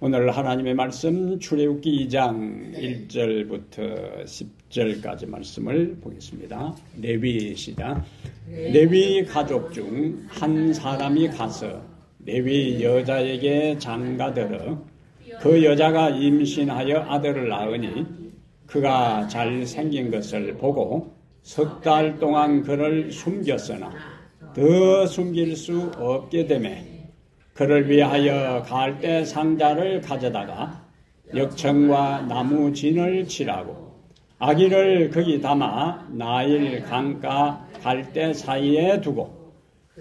오늘 하나님의 말씀 출애굽기 2장 1절부터 10절까지 말씀을 보겠습니다. 레위시다. 레위 가족 중 한 사람이 가서 레위 여자에게 장가들어 그 여자가 임신하여 아들을 낳으니 그가 잘생긴 것을 보고 석 달 동안 그를 숨겼으나 더 숨길 수 없게 되매 그를 위하여 갈대 상자를 가져다가 역청과 나무 진을 칠하고 아기를 거기 담아 나일 강가 갈대 사이에 두고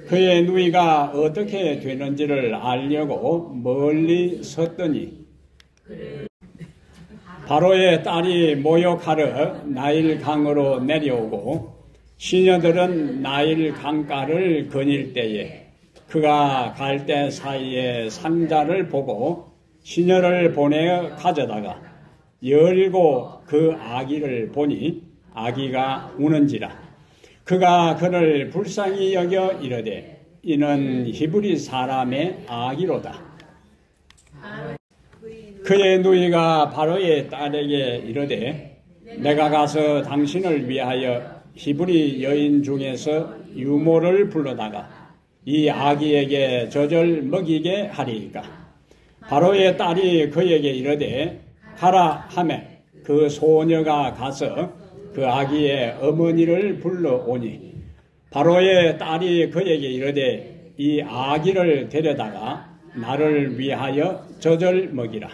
그의 누이가 어떻게 되는지를 알려고 멀리 섰더니 바로의 딸이 모욕하러 나일 강으로 내려오고 시녀들은 나일 강가를 거닐 때에 그가 갈대 사이에 상자를 보고 시녀를 보내어 가져다가 열고 그 아기를 보니 아기가 우는지라 그가 그를 불쌍히 여겨 이르되 이는 히브리 사람의 아기로다. 그의 누이가 바로의 딸에게 이르되 내가 가서 당신을 위하여 히브리 여인 중에서 유모를 불러다가 이 아기에게 젖을 먹이게 하리이까. 바로의 딸이 그에게 이르되 가라 하매 그 소녀가 가서 그 아기의 어머니를 불러오니 바로의 딸이 그에게 이르되 이 아기를 데려다가 나를 위하여 젖을 먹이라.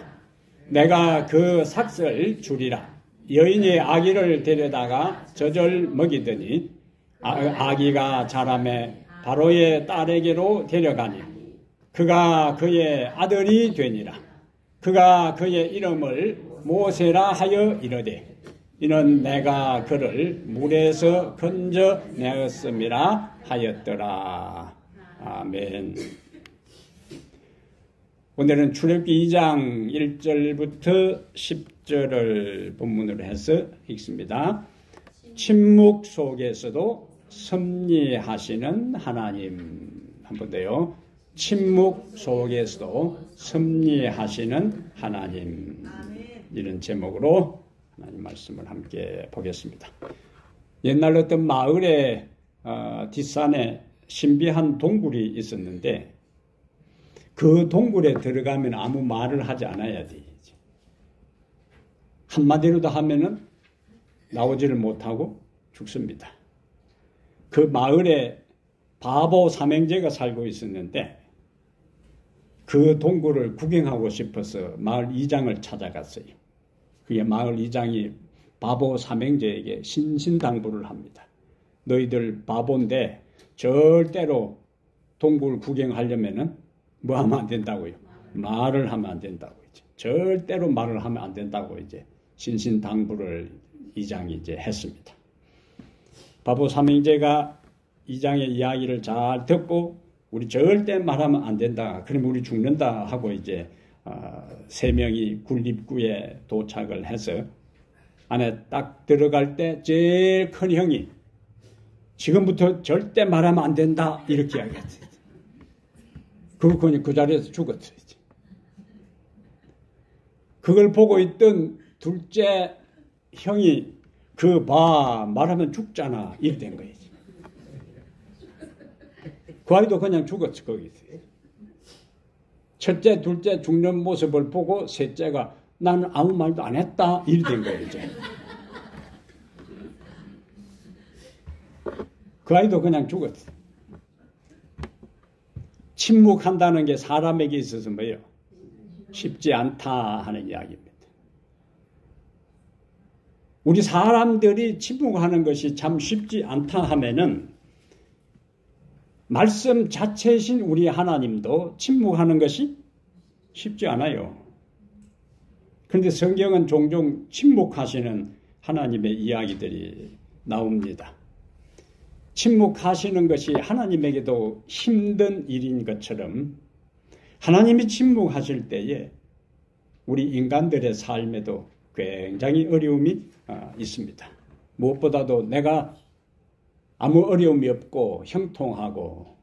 내가 그 삭을 주리라. 여인이 아기를 데려다가 젖을 먹이더니 아기가 자라매 바로의 딸에게로 데려가니 그가 그의 아들이 되니라. 그가 그의 이름을 모세라 하여 이르되 이는 내가 그를 물에서 건져내었음이라 하였더라. 아멘. 오늘은 출애굽기 2장 1절부터 10절을 본문으로 해서 읽습니다. 침묵 속에서도 섭리하시는 하나님. 한 번 더요. 침묵 속에서도 섭리하시는 하나님. 이런 제목으로 하나님 말씀을 함께 보겠습니다. 옛날 어떤 마을의 뒷산에 신비한 동굴이 있었는데 그 동굴에 들어가면 아무 말을 하지 않아야 돼. 한마디로도 하면은 나오지를 못하고 죽습니다. 그 마을에 바보 삼형제가 살고 있었는데 그 동굴을 구경하고 싶어서 마을 이장을 찾아갔어요. 그게 마을 이장이 바보 삼형제에게 신신당부를 합니다. 너희들 바보인데 절대로 동굴 구경하려면은 뭐 하면 안 된다고요? 말을 하면 안 된다고 이제. 절대로 말을 하면 안 된다고 이제 신신당부를 이장이 이제 했습니다. 바보 삼형제가 이장의 이야기를 잘 듣고 우리 절대 말하면 안 된다. 그러면 우리 죽는다 하고 이제 세 명이 굴입구에 도착을 해서 안에 딱 들어갈 때 제일 큰 형이 지금부터 절대 말하면 안 된다 이렇게 이야기했어요. 그분이 그 자리에서 죽었어요. 그걸 보고 있던 둘째 형이 말하면 죽잖아 이렇게 된 거예요. 그 아이도 그냥 죽었어 거기서. 첫째, 둘째 죽는 모습을 보고 셋째가 나는 아무 말도 안 했다 이렇게 된 거예요. 이제. 그 아이도 그냥 죽었어. 침묵한다는 게 사람에게 있어서 뭐예요? 쉽지 않다 하는 이야기입니다. 우리 사람들이 침묵하는 것이 참 쉽지 않다 하면은 말씀 자체이신 우리 하나님도 침묵하는 것이 쉽지 않아요. 그런데 성경은 종종 침묵하시는 하나님의 이야기들이 나옵니다. 침묵하시는 것이 하나님에게도 힘든 일인 것처럼 하나님이 침묵하실 때에 우리 인간들의 삶에도 굉장히 어려움이 있습니다. 무엇보다도 내가 아무 어려움이 없고 형통하고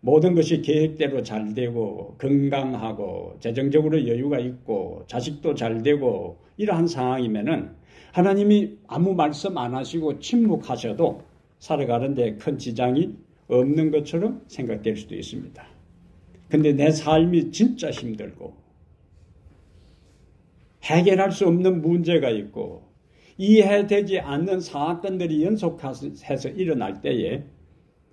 모든 것이 계획대로 잘 되고 건강하고 재정적으로 여유가 있고 자식도 잘 되고 이러한 상황이면은 하나님이 아무 말씀 안 하시고 침묵하셔도 살아가는데 큰 지장이 없는 것처럼 생각될 수도 있습니다. 근데 내 삶이 진짜 힘들고 해결할 수 없는 문제가 있고 이해되지 않는 사건들이 연속해서 일어날 때에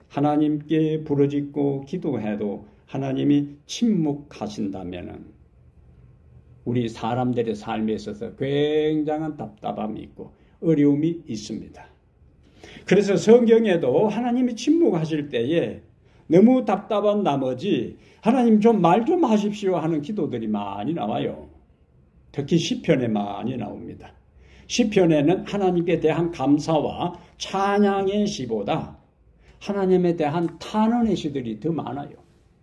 하나님께 부르짖고 기도해도 하나님이 침묵하신다면 우리 사람들의 삶에 있어서 굉장한 답답함이 있고 어려움이 있습니다. 그래서 성경에도 하나님이 침묵하실 때에 너무 답답한 나머지 하나님 좀 말 좀 하십시오 하는 기도들이 많이 나와요. 특히 시편에 많이 나옵니다. 시편에는 하나님께 대한 감사와 찬양의 시보다 하나님에 대한 탄원의 시들이 더 많아요.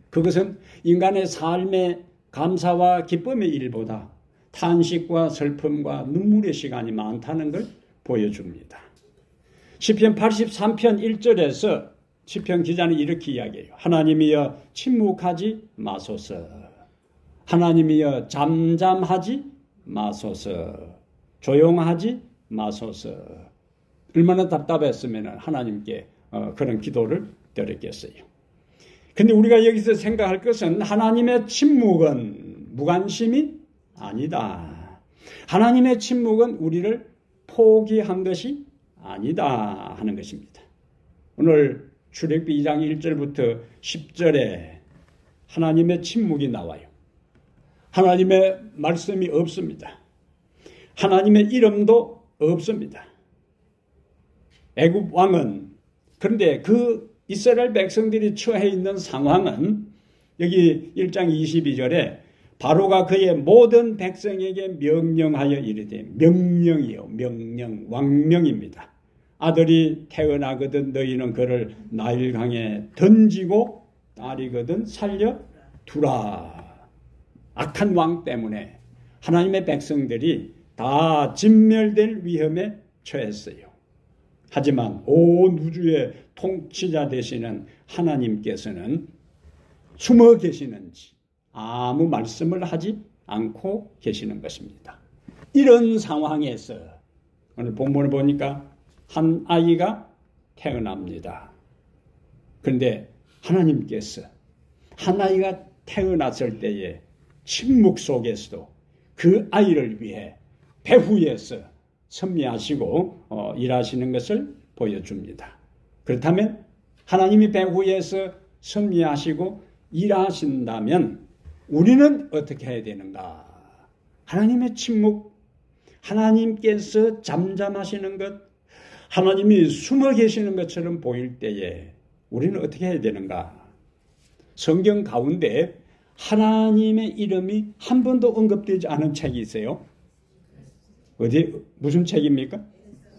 그것은 인간의 삶의 감사와 기쁨의 일보다 탄식과 슬픔과 눈물의 시간이 많다는 걸 보여줍니다. 시편 83편 1절에서 시편 기자는 이렇게 이야기해요. 하나님이여 침묵하지 마소서. 하나님이여 잠잠하지 마소서. 조용하지 마소서. 얼마나 답답했으면 하나님께 그런 기도를 드렸겠어요. 근데 우리가 여기서 생각할 것은 하나님의 침묵은 무관심이 아니다. 하나님의 침묵은 우리를 포기한 것이 아니다 하는 것입니다. 오늘 출애굽기 2장 1절부터 10절에 하나님의 침묵이 나와요. 하나님의 말씀이 없습니다. 하나님의 이름도 없습니다. 애굽 왕은 그런데 그 이스라엘 백성들이 처해 있는 상황은 여기 1장 22절에 바로가 그의 모든 백성에게 명령하여 이르되 명령이요 명령 왕명입니다. 아들이 태어나거든 너희는 그를 나일강에 던지고 딸이거든 살려두라. 악한 왕 때문에 하나님의 백성들이 다 진멸될 위험에 처했어요. 하지만 온 우주의 통치자 되시는 하나님께서는 숨어 계시는지 아무 말씀을 하지 않고 계시는 것입니다. 이런 상황에서 오늘 본문을 보니까 한 아이가 태어납니다. 그런데 하나님께서 한 아이가 태어났을 때에 침묵 속에서도 그 아이를 위해 배후에서 섭리하시고 일하시는 것을 보여줍니다. 그렇다면 하나님이 배후에서 섭리하시고 일하신다면 우리는 어떻게 해야 되는가? 하나님의 침묵, 하나님께서 잠잠하시는 것, 하나님이 숨어 계시는 것처럼 보일 때에 우리는 어떻게 해야 되는가? 성경 가운데 하나님의 이름이 한 번도 언급되지 않은 책이 있어요. 어디 무슨 책입니까?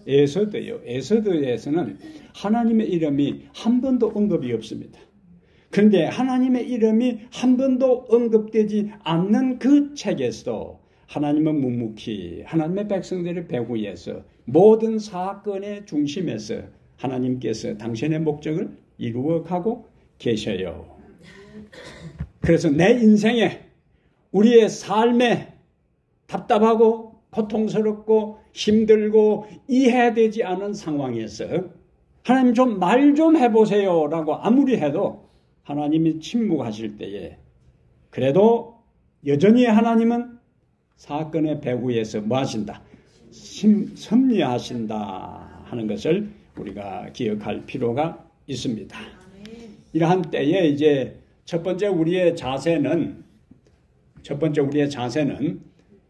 에서드요. 에서드에서는 하나님의 이름이 한 번도 언급이 없습니다. 그런데 하나님의 이름이 한 번도 언급되지 않는 그 책에서도 하나님은 묵묵히 하나님의 백성들의 배후에서 모든 사건의 중심에서 하나님께서 당신의 목적을 이루어가고 계셔요. 그래서 내 인생에 우리의 삶에 답답하고 고통스럽고 힘들고 이해되지 않은 상황에서 하나님 좀 말 좀 해보세요 라고 아무리 해도 하나님이 침묵하실 때에 그래도 여전히 하나님은 사건의 배후에서 뭐 하신다? 섭리하신다 하는 것을 우리가 기억할 필요가 있습니다. 이러한 때에 이제 첫 번째 우리의 자세는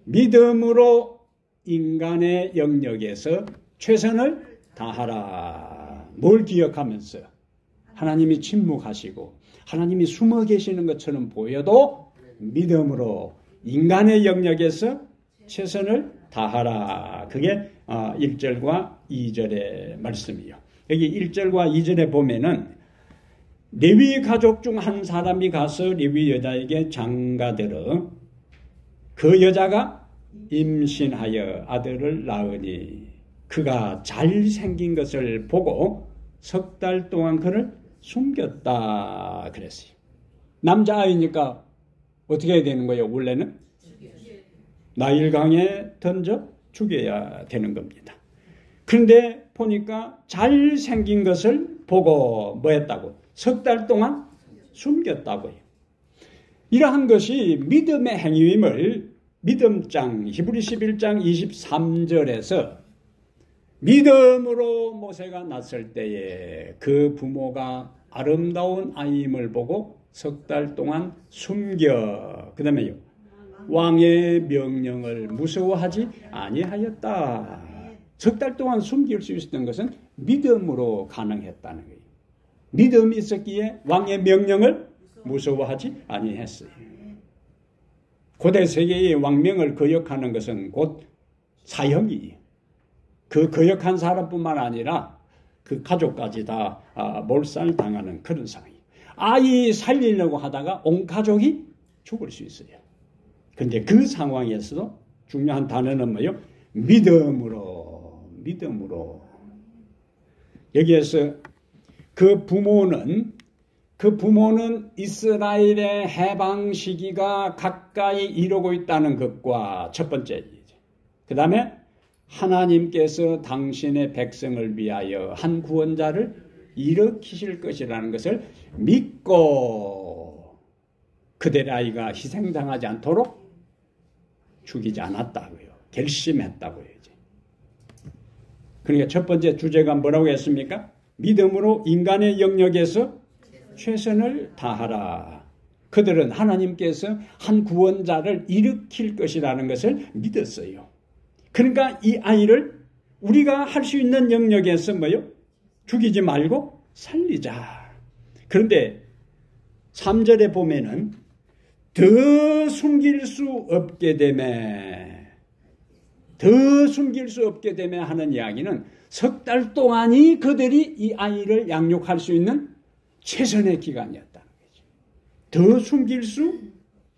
믿음으로 인간의 영역에서 최선을 다하라. 뭘 기억하면서 하나님이 침묵하시고 하나님이 숨어 계시는 것처럼 보여도 믿음으로 인간의 영역에서 최선을 다하라. 그게 1절과 2절의 말씀이요. 여기 1절과 2절에 보면은 레위 가족 중 한 사람이 가서 레위 여자에게 장가들어 그 여자가 임신하여 아들을 낳으니 그가 잘생긴 것을 보고 석 달 동안 그를 숨겼다 그랬어요. 남자아이니까 어떻게 해야 되는 거예요? 원래는 나일강에 던져 죽여야 되는 겁니다. 그런데 보니까 잘생긴 것을 보고 뭐 했다고? 석 달 동안 숨겼다고요. 이러한 것이 믿음의 행위임을 믿음장 히브리 11장 23절에서 믿음으로 모세가 났을 때에 그 부모가 아름다운 아이임을 보고 석 달 동안 숨겨 그 다음에요 왕의 명령을 무서워하지 아니하였다. 석 달 동안 숨길 수 있었던 것은 믿음으로 가능했다는 거예요. 믿음이 있었기에 왕의 명령을 무서워하지 아니했어요. 고대 세계의 왕명을 거역하는 것은 곧 사형이에요. 그 거역한 사람뿐만 아니라 그 가족까지 다 몰살당하는 그런 상황이에요. 아이 살리려고 하다가 온 가족이 죽을 수 있어요. 그런데 그 상황에서도 중요한 단어는 뭐예요? 믿음으로. 여기에서 그 부모는 이스라엘의 해방 시기가 가까이 이르고 있다는 것과 첫 번째. 그 다음에 하나님께서 당신의 백성을 위하여 한 구원자를 일으키실 것이라는 것을 믿고 그들의 아이가 희생당하지 않도록 죽이지 않았다고요. 결심했다고요. 이제. 그러니까 첫 번째 주제가 뭐라고 했습니까? 믿음으로 인간의 영역에서 최선을 다하라. 그들은 하나님께서 한 구원자를 일으킬 것이라는 것을 믿었어요. 그러니까 이 아이를 우리가 할 수 있는 영역에서 뭐요? 죽이지 말고 살리자. 그런데 3절에 보면은 더 숨길 수 없게 되매 하는 이야기는 석 달 동안이 그들이 이 아이를 양육할 수 있는 최선의 기간이었다는 거죠. 더 숨길 수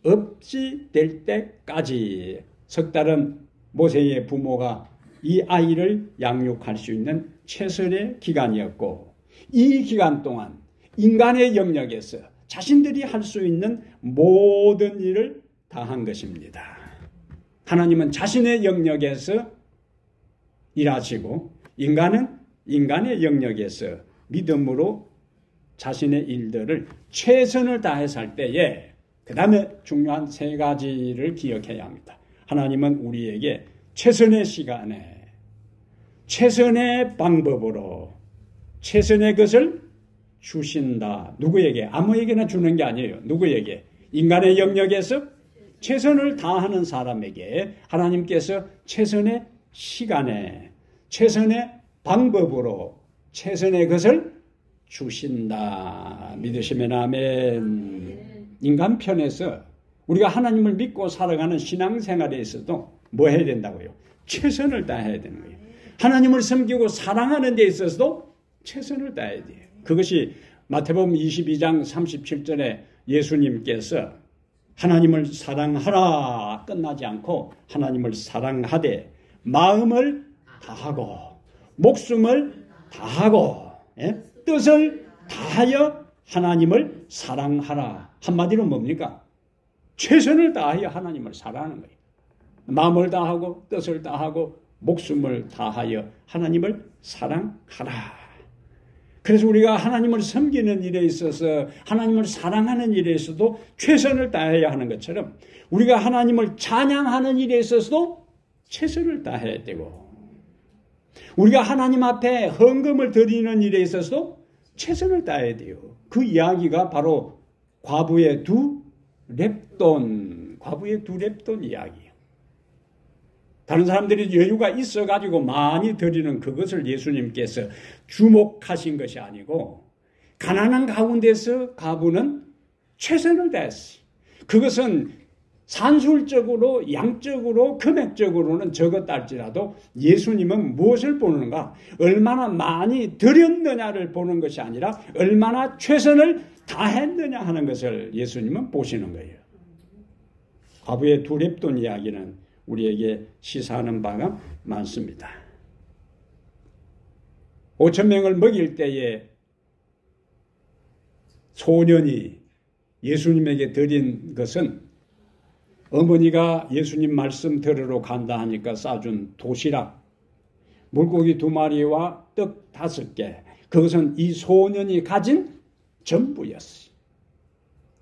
없이 될 때까지 석 달은 모세의 부모가 이 아이를 양육할 수 있는 최선의 기간이었고 이 기간 동안 인간의 영역에서 자신들이 할 수 있는 모든 일을 다 한 것입니다. 하나님은 자신의 영역에서 일하시고 인간은 인간의 영역에서 믿음으로 자신의 일들을 최선을 다해서 할 때에 그 다음에 중요한 세 가지를 기억해야 합니다. 하나님은 우리에게 최선의 시간에 최선의 방법으로 최선의 것을 주신다. 누구에게? 아무에게나 주는 게 아니에요. 누구에게? 인간의 영역에서 최선을 다하는 사람에게 하나님께서 최선의 시간에 최선의 방법으로 최선의 것을 주신다. 믿으시면 아멘. 인간 편에서 우리가 하나님을 믿고 살아가는 신앙생활에 있어도 뭐 해야 된다고요? 최선을 다해야 되는 거예요. 하나님을 섬기고 사랑하는 데 있어서도 최선을 다해야 돼요. 그것이 마태복음 22장 37절에 예수님께서 하나님을 사랑하라 끝나지 않고 하나님을 사랑하되 마음을 다하고 목숨을 다하고 뜻을 다하여 하나님을 사랑하라. 한마디로 뭡니까? 최선을 다하여 하나님을 사랑하는 거예요. 마음을 다하고 뜻을 다하고 목숨을 다하여 하나님을 사랑하라. 그래서 우리가 하나님을 섬기는 일에 있어서 하나님을 사랑하는 일에 있어서도 최선을 다해야 하는 것처럼 우리가 하나님을 찬양하는 일에 있어서도 최선을 다해야 되고 우리가 하나님 앞에 헌금을 드리는 일에 있어서도 최선을 다해야 돼요. 그 이야기가 바로 과부의 두 렙돈 이야기예요. 다른 사람들이 여유가 있어가지고 많이 드리는 그것을 예수님께서 주목하신 것이 아니고 가난한 가운데서 과부는 최선을 다했어요. 그것은 산술적으로 양적으로 금액적으로는 적었다 할지라도 예수님은 무엇을 보는가? 얼마나 많이 드렸느냐를 보는 것이 아니라 얼마나 최선을 다했느냐 하는 것을 예수님은 보시는 거예요. 과부의 두 렙돈 이야기는 우리에게 시사하는 바가 많습니다. 5,000명을 먹일 때에 소년이 예수님에게 드린 것은 어머니가 예수님 말씀 들으러 간다 하니까 싸준 도시락, 물고기 2마리와 떡 5개, 그것은 이 소년이 가진 전부였어요.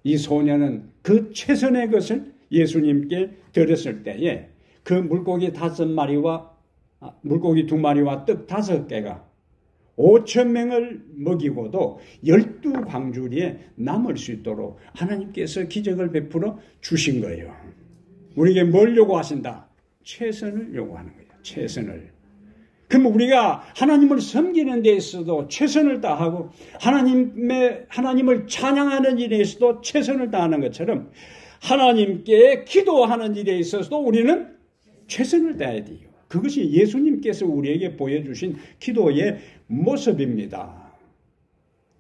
이 소년은 그 최선의 것을 예수님께 드렸을 때에 그 물고기 5마리와 물고기 2마리와 떡 5개가 5,000명을 먹이고도 12광주리에 남을 수 있도록 하나님께서 기적을 베풀어 주신 거예요. 우리에게 뭘 요구하신다? 최선을 요구하는 거예요. 최선을. 그럼 우리가 하나님을 섬기는 데 있어도 최선을 다하고 하나님을 찬양하는 일에 있어도 최선을 다하는 것처럼 하나님께 기도하는 일에 있어서도 우리는 최선을 다해야 돼요. 그것이 예수님께서 우리에게 보여주신 기도의 모습입니다.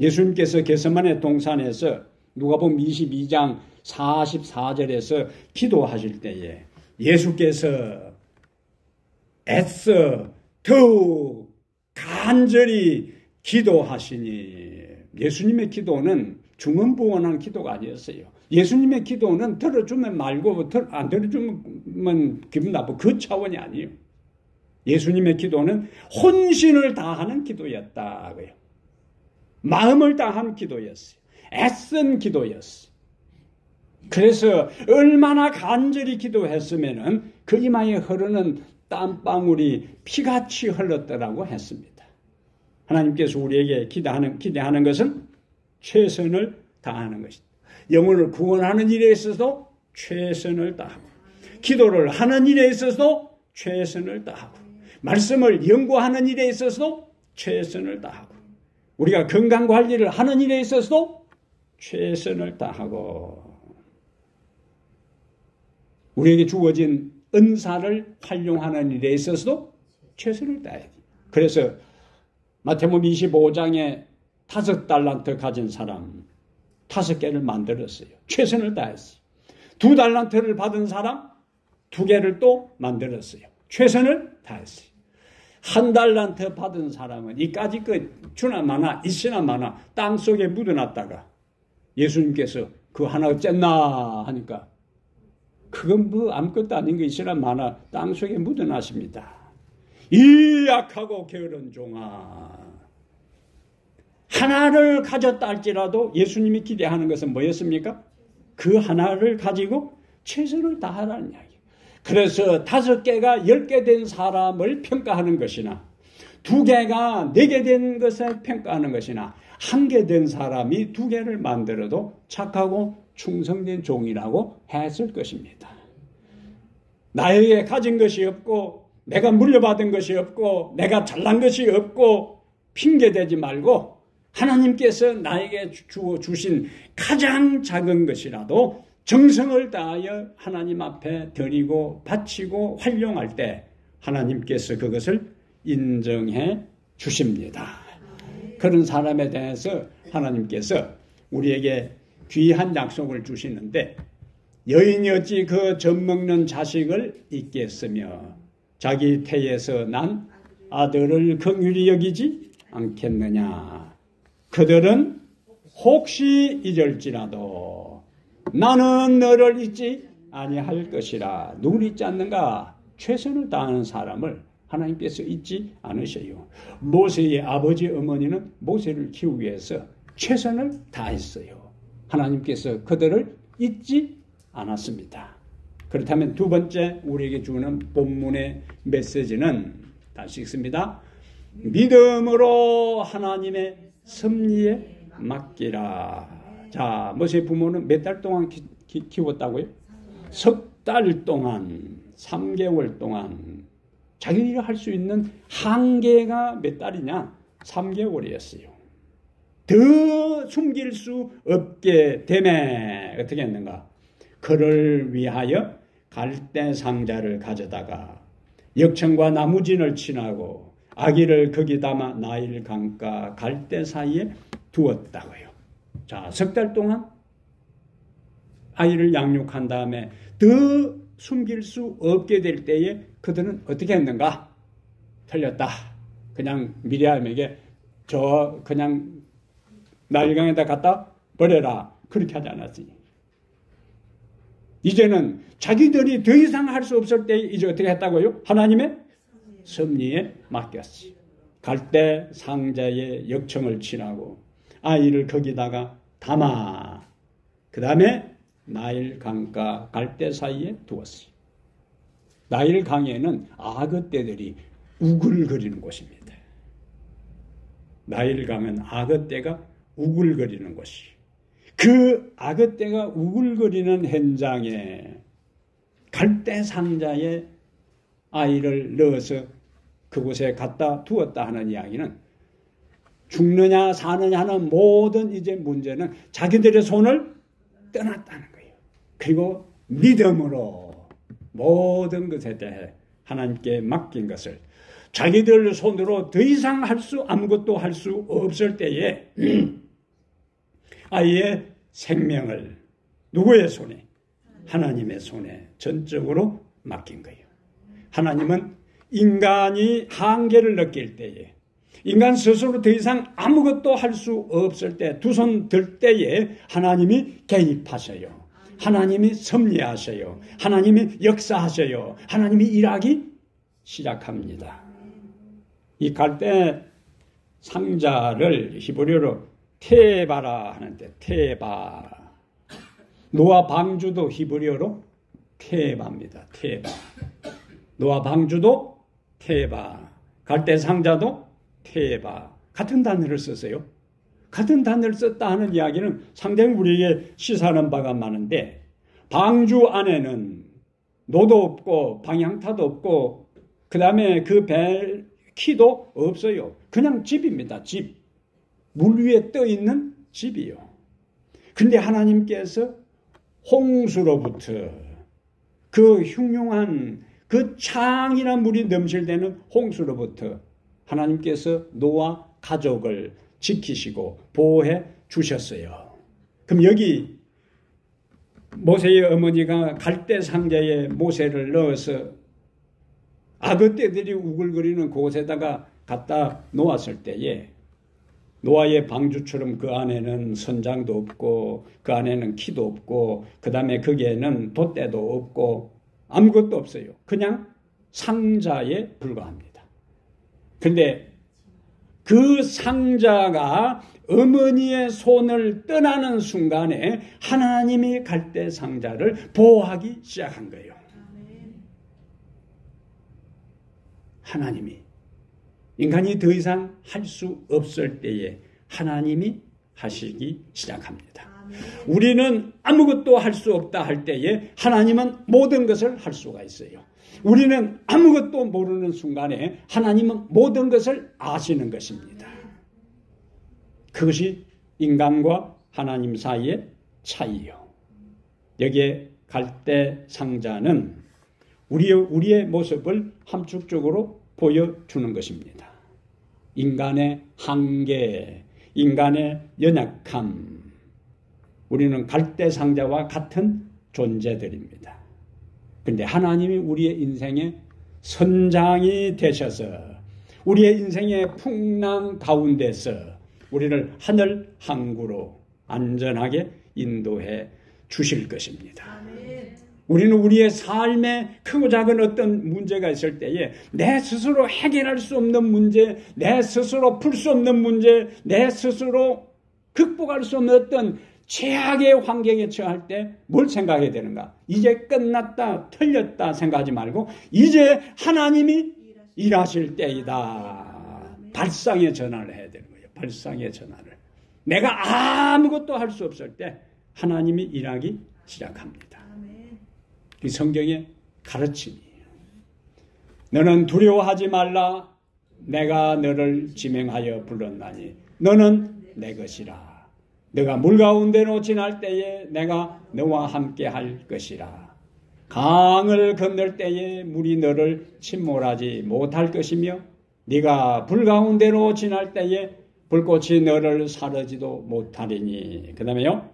예수님께서 겟세마네 동산에서 누가복음 22장 44절에서 기도하실 때에 예수께서 애써 더욱 간절히 기도하시니, 예수님의 기도는 중언부언한 기도가 아니었어요. 예수님의 기도는 들어주면 말고 안 들어주면 기분 나쁘고 그 차원이 아니에요. 예수님의 기도는 혼신을 다하는 기도였다고요. 마음을 다한 기도였어요. 애쓴 기도였어요. 그래서 얼마나 간절히 기도했으면은 그 이마에 흐르는 땀방울이 피같이 흘렀더라고 했습니다. 하나님께서 우리에게 기대하는 것은 최선을 다하는 것이다. 영혼을 구원하는 일에 있어서도 최선을 다하고, 기도를 하는 일에 있어서도 최선을 다하고, 말씀을 연구하는 일에 있어서도 최선을 다하고, 우리가 건강관리를 하는 일에 있어서도 최선을 다하고, 우리에게 주어진 은사를 활용하는 일에 있어서도 최선을 다해야 돼요. 그래서 마태복음 25장에 5달란트 가진 사람 5개를 만들었어요. 최선을 다했어요. 2달란트를 받은 사람 2개를 또 만들었어요. 최선을 다했어요. 1달란트 받은 사람은 이까짓 거 주나 마나 있으나 마나 땅속에 묻어놨다가 예수님께서 그 하나 어쨌나 하니까 그건 뭐 아무것도 아닌 거 있으나 마나 땅속에 묻어놨습니다. 이 약하고 게으른 종아, 하나를 가졌다 할지라도 예수님이 기대하는 것은 뭐였습니까? 그 하나를 가지고 최선을 다하라는 이야기예요. 그래서 5개가 10개 된 사람을 평가하는 것이나 2개가 4개 된 것을 평가하는 것이나 1개 된 사람이 2개를 만들어도 착하고 충성된 종이라고 했을 것입니다. 나에게 가진 것이 없고 내가 물려받은 것이 없고 내가 잘난 것이 없고 핑계대지 말고 하나님께서 나에게 주신 가장 작은 것이라도 정성을 다하여 하나님 앞에 드리고 바치고 활용할 때 하나님께서 그것을 인정해 주십니다. 그런 사람에 대해서 하나님께서 우리에게 귀한 약속을 주시는데, 여인이 어찌 그 젖먹는 자식을 잊겠으며 자기 태에서 난 아들을 긍휼히 여기지 않겠느냐. 그들은 혹시 잊을지라도 나는 너를 잊지 아니할 것이라. 누굴 잊지 않는가? 최선을 다하는 사람을 하나님께서 잊지 않으셔요. 모세의 아버지 어머니는 모세를 키우기 위해서 최선을 다했어요. 하나님께서 그들을 잊지 않았습니다. 그렇다면 두 번째 우리에게 주는 본문의 메시지는 다시 읽습니다. 믿음으로 하나님의 섭리에 맡기라. 자, 모세의 부모는 몇 달 동안 키웠다고요? 3달 동안, 3개월 동안. 자기들이 할 수 있는 한계가 몇 달이냐? 3개월이었어요. 더 숨길 수 없게 되매 어떻게 했는가? 그를 위하여 갈대 상자를 가져다가 역청과 나무진을 친하고 아기를 거기 담아 나일 강가 갈대 사이에 두었다고요. 자, 3달 동안 아이를 양육한 다음에 더 숨길 수 없게 될 때에 그들은 어떻게 했는가? 틀렸다. 그냥 미리암에게 그냥 나일강에다 갖다 버려라. 그렇게 하지 않았으니. 이제는 자기들이 더 이상 할 수 없을 때 이제 어떻게 했다고요? 하나님의 섭리에 맡겼어요. 갈대 상자에 역청을 칠하고 아이를 거기다가 담아 그 다음에 나일 강과 갈대 사이에 두었어요. 나일 강에는 악어떼들이 우글거리는 곳입니다. 나일 강은 악어떼가 우글거리는 곳이에요. 그 악어떼가 우글거리는 현장에 갈대 상자에 아이를 넣어서 그곳에 갖다 두었다 하는 이야기는 죽느냐 사느냐 하는 모든 이제 문제는 자기들의 손을 떠났다는 거예요. 그리고 믿음으로 모든 것에 대해 하나님께 맡긴 것을 자기들 손으로 더 이상 아무것도 할 수 없을 때에 아이의 생명을 누구의 손에? 하나님의 손에 전적으로 맡긴 거예요. 하나님은 인간이 한계를 느낄 때에 인간 스스로 더 이상 아무것도 할 수 없을 때 두 손 들 때에 하나님이 개입하셔요. 하나님이 섭리하셔요. 하나님이 역사하셔요. 하나님이 일하기 시작합니다. 이 갈대 상자를 히브리어로 테바라 하는데 테바. 노아 방주도 히브리어로 테바입니다. 테바. 노아 방주도 테바. 갈대 상자도 테바. 같은 단어를 썼어요. 같은 단어를 썼다 하는 이야기는 상당히 우리에게 시사하는 바가 많은데 방주 안에는 노도 없고 방향타도 없고 그 다음에 그 배 키도 없어요. 그냥 집입니다. 집. 물 위에 떠 있는 집이요. 근데 하나님께서 홍수로부터 그 흉흉한 그 창이란 물이 넘실대는 홍수로부터 하나님께서 노아 가족을 지키시고 보호해 주셨어요. 그럼 여기 모세의 어머니가 갈대 상자에 모세를 넣어서 악어떼들이 우글거리는 그곳에다가 갖다 놓았을 때에 노아의 방주처럼 그 안에는 선장도 없고 그 안에는 키도 없고 그 다음에 거기에는 돛대도 없고 아무것도 없어요. 그냥 상자에 불과합니다. 그런데 그 상자가 어머니의 손을 떠나는 순간에 하나님이 갈대 상자를 보호하기 시작한 거예요. 하나님이 인간이 더 이상 할 수 없을 때에 하나님이 하시기 시작합니다. 우리는 아무것도 할 수 없다 할 때에 하나님은 모든 것을 할 수가 있어요. 우리는 아무것도 모르는 순간에 하나님은 모든 것을 아시는 것입니다. 그것이 인간과 하나님 사이의 차이요. 여기에 갈대 상자는 우리의 모습을 함축적으로 보여주는 것입니다. 인간의 한계, 인간의 연약함. 우리는 갈대 상자와 같은 존재들입니다. 그런데 하나님이 우리의 인생의 선장이 되셔서 우리의 인생의 풍랑 가운데서 우리를 하늘 항구로 안전하게 인도해 주실 것입니다. 우리는 우리의 삶에 크고 작은 어떤 문제가 있을 때에 내 스스로 해결할 수 없는 문제, 내 스스로 풀 수 없는 문제, 내 스스로 극복할 수 없는 어떤 최악의 환경에 처할 때 뭘 생각해야 되는가? 이제 끝났다, 틀렸다 생각하지 말고 이제 하나님이 일하실 때이다. 발상의 전환을 해야 되는 거예요. 발상의 전환을. 내가 아무것도 할 수 없을 때 하나님이 일하기 시작합니다. 이 성경의 가르침이에요. 너는 두려워하지 말라. 내가 너를 지명하여 불렀나니 너는 내 것이라. 너가 물 가운데로 지날 때에 내가 너와 함께 할 것이라. 강을 건널 때에 물이 너를 침몰하지 못할 것이며 네가 불 가운데로 지날 때에 불꽃이 너를 사르지도 못하리니. 그 다음에요.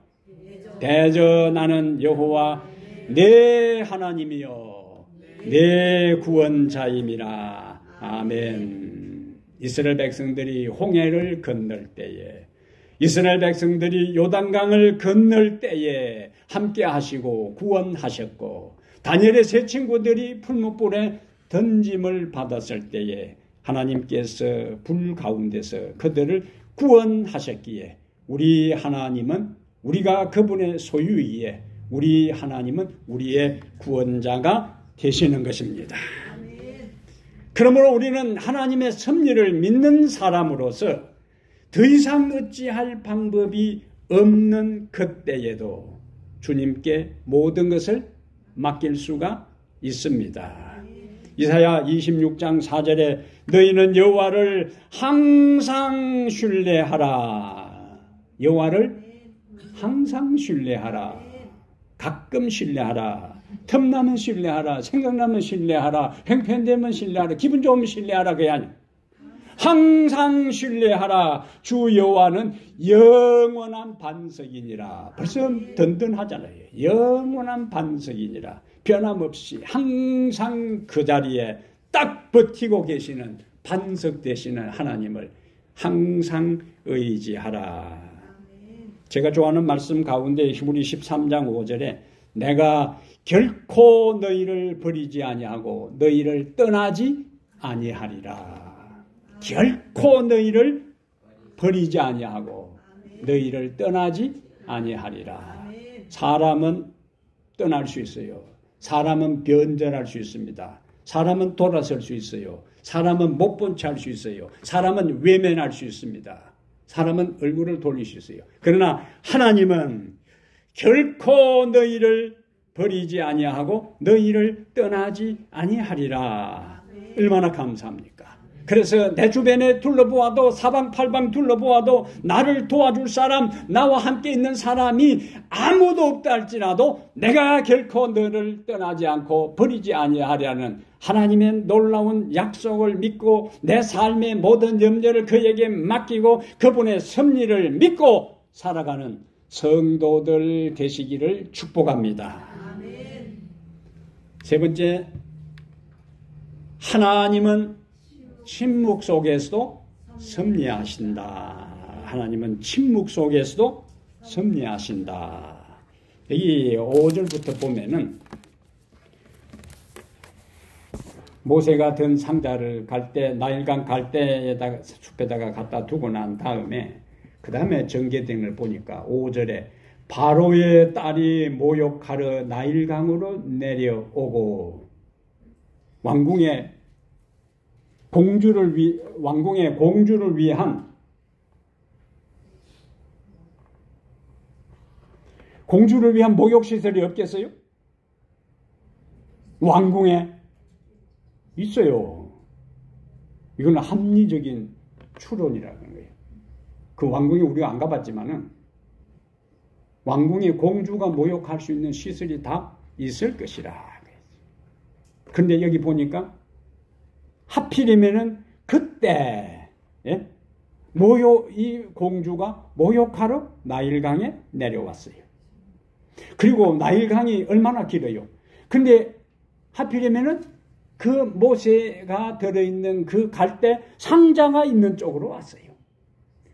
대저 나는 여호와 내 하나님이여 내 구원자임이라. 아멘. 이스라엘 백성들이 홍해를 건널 때에 이스라엘 백성들이 요단강을 건널 때에 함께 하시고 구원하셨고, 다니엘의 세 친구들이 풀무불에 던짐을 받았을 때에 하나님께서 불 가운데서 그들을 구원하셨기에, 우리 하나님은, 우리가 그분의 소유이에 우리 하나님은 우리의 구원자가 되시는 것입니다. 그러므로 우리는 하나님의 섭리를 믿는 사람으로서 더 이상 어찌할 방법이 없는 그때에도 주님께 모든 것을 맡길 수가 있습니다. 이사야 26장 4절에 너희는 여호와를 항상 신뢰하라. 여호와를 항상 신뢰하라. 가끔 신뢰하라. 틈나면 신뢰하라. 생각나면 신뢰하라. 형편되면 신뢰하라. 기분 좋으면 신뢰하라. 그게 아니야. 항상 신뢰하라. 주 여호와는 영원한 반석이니라. 벌써 든든하잖아요. 영원한 반석이니라. 변함없이 항상 그 자리에 딱 버티고 계시는 반석 되시는 하나님을 항상 의지하라. 제가 좋아하는 말씀 가운데 히브리 13장 5절에 내가 결코 너희를 버리지 아니하고 너희를 떠나지 아니하리라. 결코 너희를 버리지 아니하고 너희를 떠나지 아니하리라. 사람은 떠날 수 있어요. 사람은 변절할 수 있습니다. 사람은 돌아설 수 있어요. 사람은 못 본 채 할 수 있어요. 사람은 외면할 수 있습니다. 사람은 얼굴을 돌릴 수 있어요. 그러나 하나님은 결코 너희를 버리지 아니하고 너희를 떠나지 아니하리라. 얼마나 감사합니까? 그래서 내 주변에 둘러보아도 사방팔방 둘러보아도 나를 도와줄 사람, 나와 함께 있는 사람이 아무도 없다 할지라도 내가 결코 너를 떠나지 않고 버리지 아니하리라는 하나님의 놀라운 약속을 믿고 내 삶의 모든 염려를 그에게 맡기고 그분의 섭리를 믿고 살아가는 성도들 되시기를 축복합니다. 세 번째, 하나님은 침묵 속에서도 섭리하신다. 하나님은 침묵 속에서도 섭리하신다. 여기 5절부터 보면은 모세가 든 상자를 나일강 갈대에다가 숲에다가 갖다 두고 난 다음에 그 다음에 전개등을 보니까 5절에 바로의 딸이 모욕하러 나일강으로 내려오고 왕궁의 공주를 위한 목욕시설이 없겠어요? 왕궁에 있어요. 이건 합리적인 추론이라는 거예요. 그 왕궁에 우리가 안 가봤지만은 왕궁에 공주가 목욕할 수 있는 시설이 다 있을 것이라. 근데 여기 보니까 하필이면은 그때 이 공주가 목욕하러 나일강에 내려왔어요. 그리고 나일강이 얼마나 길어요. 근데 하필이면은 그 모세가 들어있는 그 갈대 상자가 있는 쪽으로 왔어요.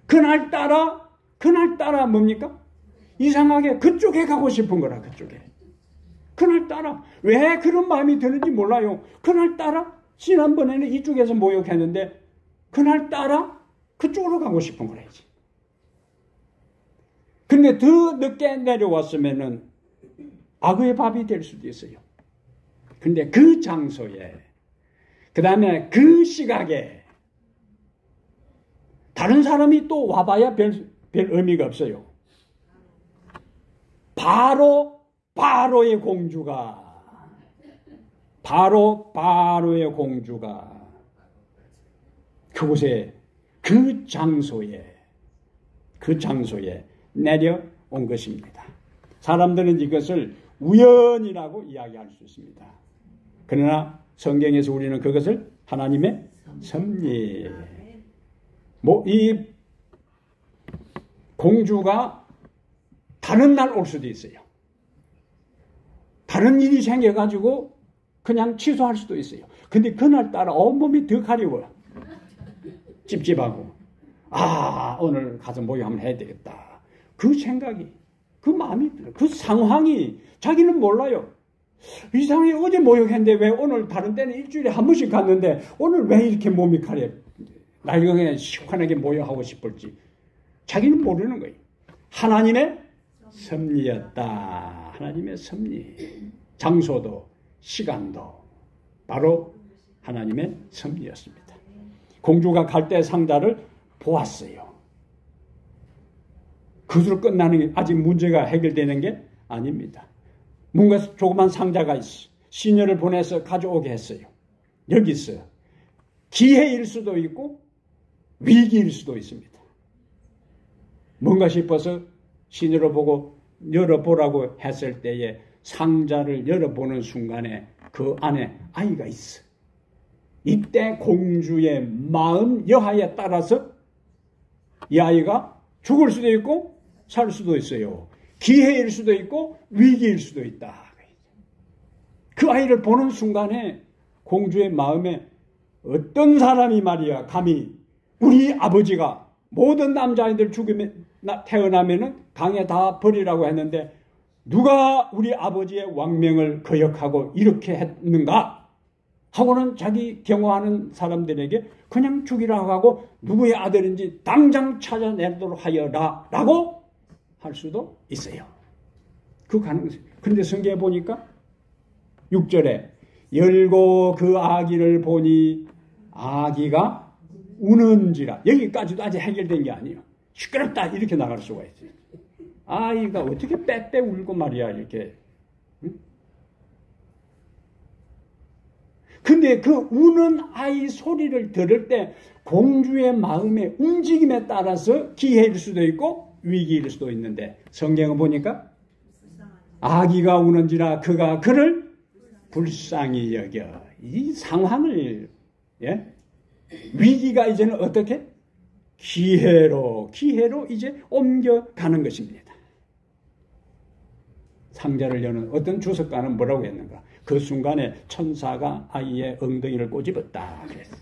그날따라 뭡니까? 이상하게 그쪽에 가고 싶은 거라. 그쪽에. 그날따라 왜 그런 마음이 드는지 몰라요. 그날따라 지난번에는 이쪽에서 모욕했는데 그날따라 그쪽으로 가고 싶은 거라지. 근데 더 늦게 내려왔으면은 악의 밥이 될 수도 있어요. 근데 그 장소에, 그 다음에 그 시각에 다른 사람이 또 와봐야 별 의미가 없어요. 바로의 공주가 그곳에 그 장소에 내려온 것입니다. 사람들은 이것을 우연이라고 이야기할 수 있습니다. 그러나 성경에서 우리는 그것을 하나님의 섭리. 이 공주가 다른 날 올 수도 있어요. 다른 일이 생겨가지고 그냥 취소할 수도 있어요. 근데 그날따라 온몸이 더 가려워요. 찝찝하고. 오늘 가서 모욕하면 해야 되겠다. 그 생각이, 그 마음이, 그 상황이 자기는 몰라요. 이상하게 어제 모욕했는데 왜 오늘 다른 때는 일주일에 한 번씩 갔는데 오늘 왜 이렇게 몸이 가래? 나중에 시원하게 모욕하고 싶을지. 자기는 모르는 거예요. 하나님의 섭리였다. 하나님의 섭리. 장소도 시간도 바로 하나님의 섭리였습니다. 공주가 갈대 상자를 보았어요. 그것으로 끝나는 게 아직 문제가 해결되는 게 아닙니다. 뭔가 조그만 상자가 있어. 시녀를 보내서 가져오게 했어요. 여기 있어요. 기회일 수도 있고 위기일 수도 있습니다. 뭔가 싶어서 시녀를 보고 열어보라고 했을 때에 상자를 열어보는 순간에 그 안에 아이가 있어. 이때 공주의 마음 여하에 따라서 이 아이가 죽을 수도 있고 살 수도 있어요. 기회일 수도 있고 위기일 수도 있다. 그 아이를 보는 순간에 공주의 마음에 어떤 사람이 말이야 감히 우리 아버지가 모든 남자아이들 죽음에 태어나면은 강에 다 버리라고 했는데 누가 우리 아버지의 왕명을 거역하고 이렇게 했는가 하고는 자기 경호하는 사람들에게 그냥 죽이라고 하고 누구의 아들인지 당장 찾아내도록 하여라 라고 할 수도 있어요. 그 가능성. 그런데 성경에 보니까 6절에 열고 그 아기를 보니 아기가 우는지라. 여기까지도 아직 해결된 게 아니에요. 시끄럽다 이렇게 나갈 수가 있어요. 아이가 어떻게 빼빼 울고 말이야 이렇게. 응? 근데 그 우는 아이 소리를 들을 때 공주의 마음의 움직임에 따라서 기회일 수도 있고 위기일 수도 있는데 성경을 보니까 아기가 우는지라 그가 그를 불쌍히 여겨. 이 상황을 위기가 이제는 어떻게? 기회로 이제 옮겨가는 것입니다. 상자를 여는 어떤 주석가는 뭐라고 했는가? 그 순간에 천사가 아이의 엉덩이를 꼬집었다. 그랬어요.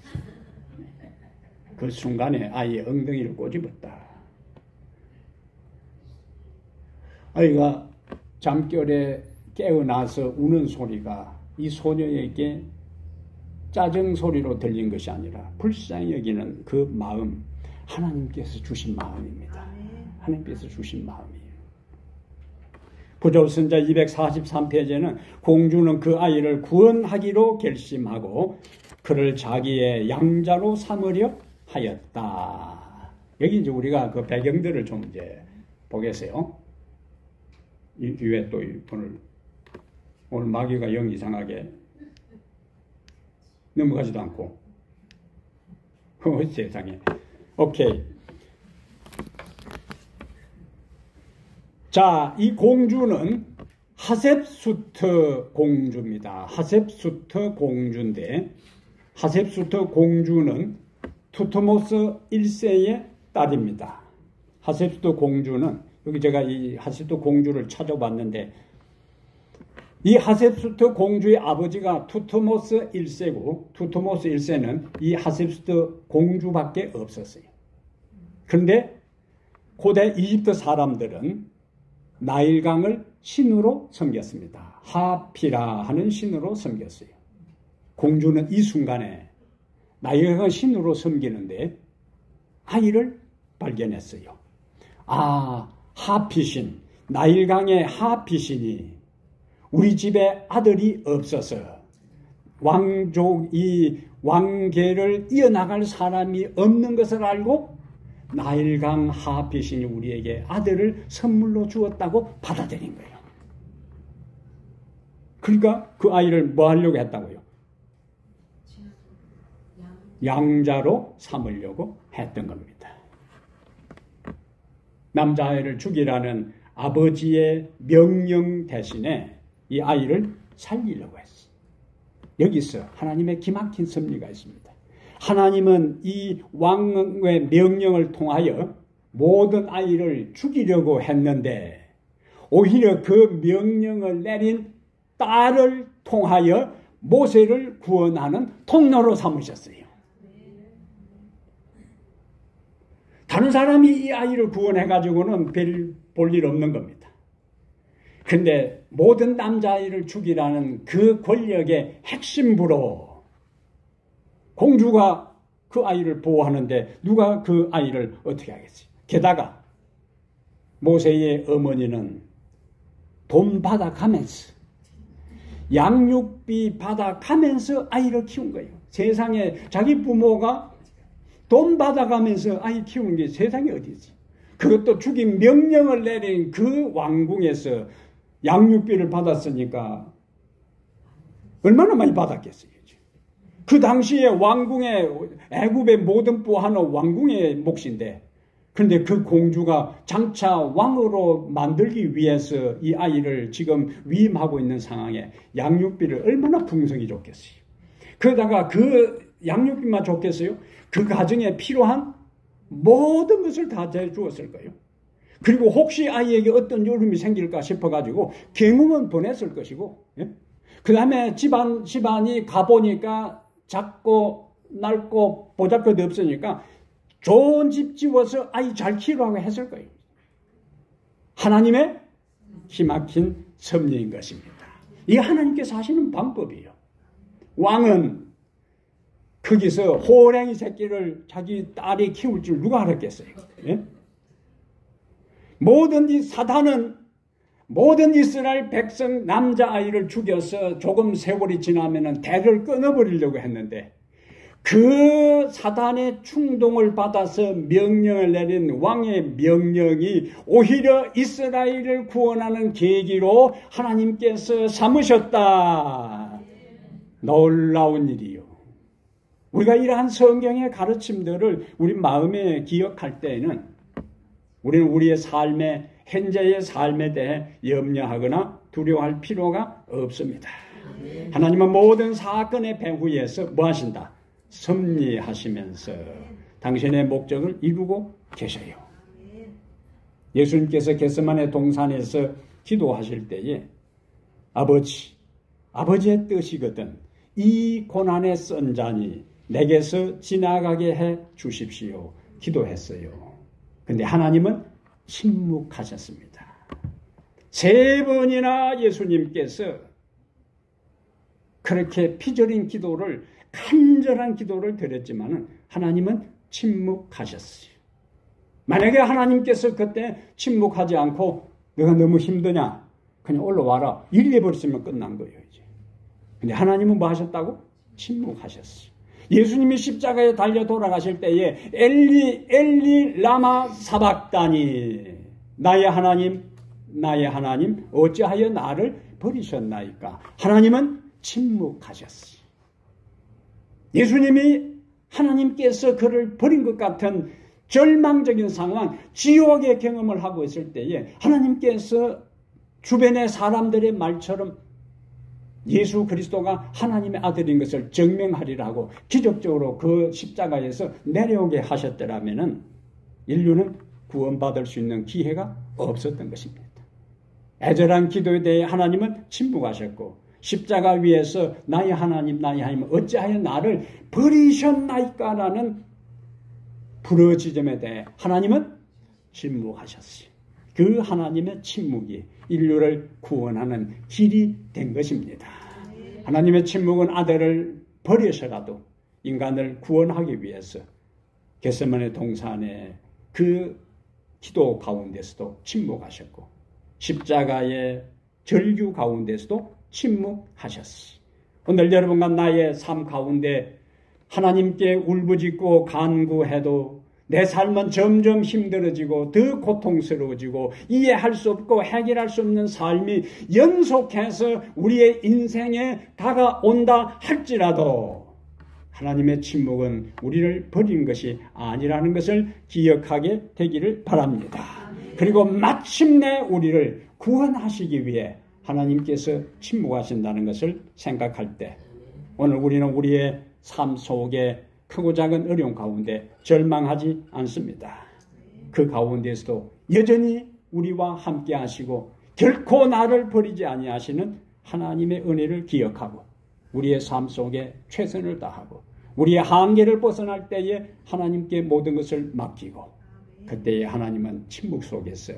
그 순간에 아이의 엉덩이를 꼬집었다. 아이가 잠결에 깨어나서 우는 소리가 이 소녀에게 짜증 소리로 들린 것이 아니라 불쌍히 여기는 그 마음, 하나님께서 주신 마음입니다. 하나님께서 주신 마음이에요. 부조선자 243페이지에는 공주는 그 아이를 구원하기로 결심하고 그를 자기의 양자로 삼으려 하였다. 여기 이제 우리가 그 배경들을 좀 이제 보겠어요. 이 뒤에 또 오늘 마귀가 영 이상하게 넘어가지도 않고. 세상에. 오케이. 자, 이 공주는 하셉수트 공주입니다. 하셉수트 공주인데, 하셉수트 공주는 투트모스 1세의 딸입니다. 하셉수트 공주는, 여기 제가 이 하셉수트 공주를 찾아봤는데, 이 하셉수트 공주의 아버지가 투트모스 1세고, 투트모스 1세는 이 하셉수트 공주밖에 없었어요. 그런데 고대 이집트 사람들은 나일강을 신으로 섬겼습니다. 하피라 하는 신으로 섬겼어요. 공주는 이 순간에 나일강을 신으로 섬기는데 아이를 발견했어요. 하피신, 나일강의 하피신이 우리 집에 아들이 없어서 이 왕계를 이어나갈 사람이 없는 것을 알고 나일강 하피신이 우리에게 아들을 선물로 주었다고 받아들인 거예요. 그러니까 그 아이를 뭐 하려고 했다고요? 양자로 삼으려고 했던 겁니다. 남자아이를 죽이라는 아버지의 명령 대신에 이 아이를 살리려고 했어요. 여기서 하나님의 기막힌 섭리가 있습니다. 하나님은 이 왕의 명령을 통하여 모든 아이를 죽이려고 했는데 오히려 그 명령을 내린 딸을 통하여 모세를 구원하는 통로로 삼으셨어요. 다른 사람이 이 아이를 구원해가지고는 별 볼 일 없는 겁니다. 근데 모든 남자아이를 죽이라는 그 권력의 핵심부로 공주가 그 아이를 보호하는데 누가 그 아이를 어떻게 하겠어요? 게다가 모세의 어머니는 돈 받아가면서 양육비 받아가면서 아이를 키운 거예요. 세상에 자기 부모가 돈 받아가면서 아이 키우는 게 세상에 어디지? 그것도 죽임 명령을 내린 그 왕궁에서 양육비를 받았으니까 얼마나 많이 받았겠어요. 그 당시에 왕궁의 애굽의 모든 부하는 왕궁의 몫인데, 그런데 그 공주가 장차 왕으로 만들기 위해서 이 아이를 지금 위임하고 있는 상황에 양육비를 얼마나 풍성히 줬겠어요. 그러다가 그 양육비만 줬겠어요? 그 가정에 필요한 모든 것을 다 대주었을 거예요. 그리고 혹시 아이에게 어떤 요름이 생길까 싶어가지고 경음은 보냈을 것이고, 예? 그 다음에 집안이 가보니까 작고 낡고 보잘것이 없으니까 좋은 집 지어서 아이 잘 키우라고 했을 거예요. 하나님의 기막힌 섭리인 것입니다. 이게 하나님께서 하시는 방법이에요. 왕은 거기서 호랭이 새끼를 자기 딸이 키울 줄 누가 알았겠어요? 예? 사단은 모든 이스라엘 백성 남자아이를 죽여서 조금 세월이 지나면 대를 끊어버리려고 했는데, 그 사단의 충동을 받아서 명령을 내린 왕의 명령이 오히려 이스라엘을 구원하는 계기로 하나님께서 삼으셨다. 놀라운 일이요. 우리가 이러한 성경의 가르침들을 우리 마음에 기억할 때에는 우리는 우리의 삶에, 현재의 삶에 대해 염려하거나 두려워할 필요가 없습니다. 하나님은 모든 사건의 배후에서 뭐 하신다? 섭리하시면서 당신의 목적을 이루고 계셔요. 예수님께서 겟세마네 동산에서 기도하실 때에 아버지의 뜻이거든 이 고난의 쓴 잔이 내게서 지나가게 해 주십시오. 기도했어요. 근데 하나님은 침묵하셨습니다. 3번이나 예수님께서 그렇게 피저린 기도를, 간절한 기도를 드렸지만 하나님은 침묵하셨어요. 만약에 하나님께서 그때 침묵하지 않고 너가 너무 힘드냐? 그냥 올라와라. 이래 버렸으면 끝난 거예요. 이제. 근데 하나님은 뭐 하셨다고? 침묵하셨어요. 예수님이 십자가에 달려 돌아가실 때에 엘리 엘리 라마 사박다니, 나의 하나님 어찌하여 나를 버리셨나이까? 하나님은 침묵하셨어요. 예수님이 하나님께서 그를 버린 것 같은 절망적인 상황, 지옥의 경험을 하고 있을 때에 하나님께서 주변의 사람들의 말처럼 예수 그리스도가 하나님의 아들인 것을 증명하리라고 기적적으로 그 십자가에서 내려오게 하셨더라면 인류는 구원받을 수 있는 기회가 없었던 것입니다. 애절한 기도에 대해 하나님은 침묵하셨고, 십자가 위에서 나의 하나님 어찌하여 나를 버리셨나이까라는 부르짖음에 대해 하나님은 침묵하셨어요. 그 하나님의 침묵이 인류를 구원하는 길이 된 것입니다. 하나님의 침묵은 아들을 버려서라도 인간을 구원하기 위해서 겟세마네 동산의 그 기도 가운데서도 침묵하셨고, 십자가의 절규 가운데서도 침묵하셨어요. 오늘 여러분과 나의 삶 가운데 하나님께 울부짖고 간구해도 내 삶은 점점 힘들어지고 더 고통스러워지고 이해할 수 없고 해결할 수 없는 삶이 연속해서 우리의 인생에 다가온다 할지라도 하나님의 침묵은 우리를 버린 것이 아니라는 것을 기억하게 되기를 바랍니다. 그리고 마침내 우리를 구원하시기 위해 하나님께서 침묵하신다는 것을 생각할 때 오늘 우리는 우리의 삶 속에 크고 작은 어려움 가운데 절망하지 않습니다. 그 가운데서도 여전히 우리와 함께 하시고 결코 나를 버리지 아니하시는 하나님의 은혜를 기억하고 우리의 삶 속에 최선을 다하고 우리의 한계를 벗어날 때에 하나님께 모든 것을 맡기고 그때 하나님은 침묵 속에서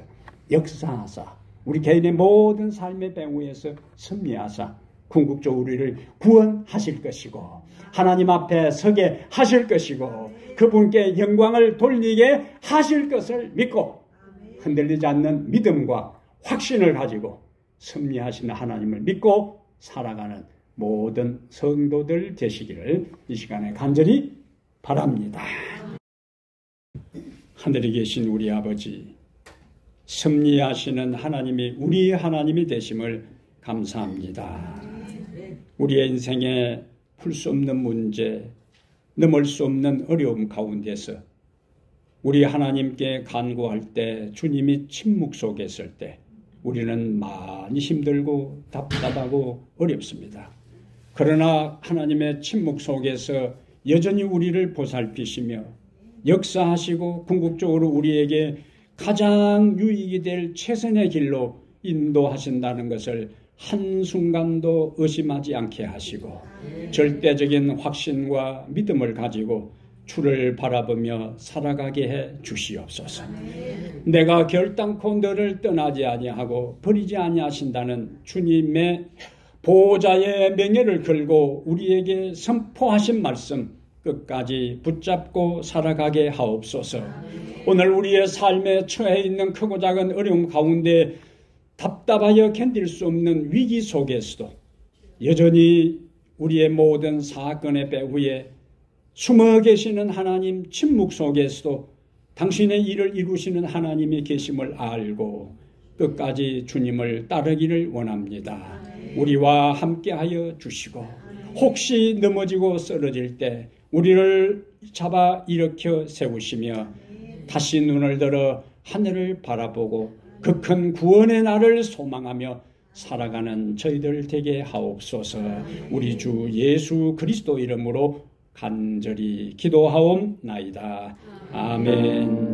역사하사 우리 개인의 모든 삶의 배후에서 섭리하사 궁극적으로 우리를 구원하실 것이고 하나님 앞에 서게 하실 것이고 그분께 영광을 돌리게 하실 것을 믿고 흔들리지 않는 믿음과 확신을 가지고 섭리하시는 하나님을 믿고 살아가는 모든 성도들 되시기를 이 시간에 간절히 바랍니다. 하늘에 계신 우리 아버지, 섭리하시는 하나님이 우리의 하나님이 되심을 감사합니다. 우리의 인생에 풀 수 없는 문제, 넘을 수 없는 어려움 가운데서 우리 하나님께 간구할 때 주님이 침묵 속에 있을 때 우리는 많이 힘들고 답답하고 어렵습니다. 그러나 하나님의 침묵 속에서 여전히 우리를 보살피시며 역사하시고 궁극적으로 우리에게 가장 유익이 될 최선의 길로 인도하신다는 것을 한순간도 의심하지 않게 하시고 절대적인 확신과 믿음을 가지고 주를 바라보며 살아가게 해 주시옵소서. 내가 결단코 너를 떠나지 아니하고 버리지 아니하신다는 주님의 보호자의 명예를 걸고 우리에게 선포하신 말씀 끝까지 붙잡고 살아가게 하옵소서. 오늘 우리의 삶에 처해 있는 크고 작은 어려움 가운데 답답하여 견딜 수 없는 위기 속에서도 여전히 우리의 모든 사건의 배후에 숨어 계시는 하나님 침묵 속에서도 당신의 일을 이루시는 하나님이 계심을 알고 끝까지 주님을 따르기를 원합니다. 우리와 함께하여 주시고 혹시 넘어지고 쓰러질 때 우리를 잡아 일으켜 세우시며 다시 눈을 들어 하늘을 바라보고 그 큰 구원의 날을 소망하며 살아가는 저희들 되게 하옵소서. 우리 주 예수 그리스도 이름으로 간절히 기도하옵나이다. 아멘.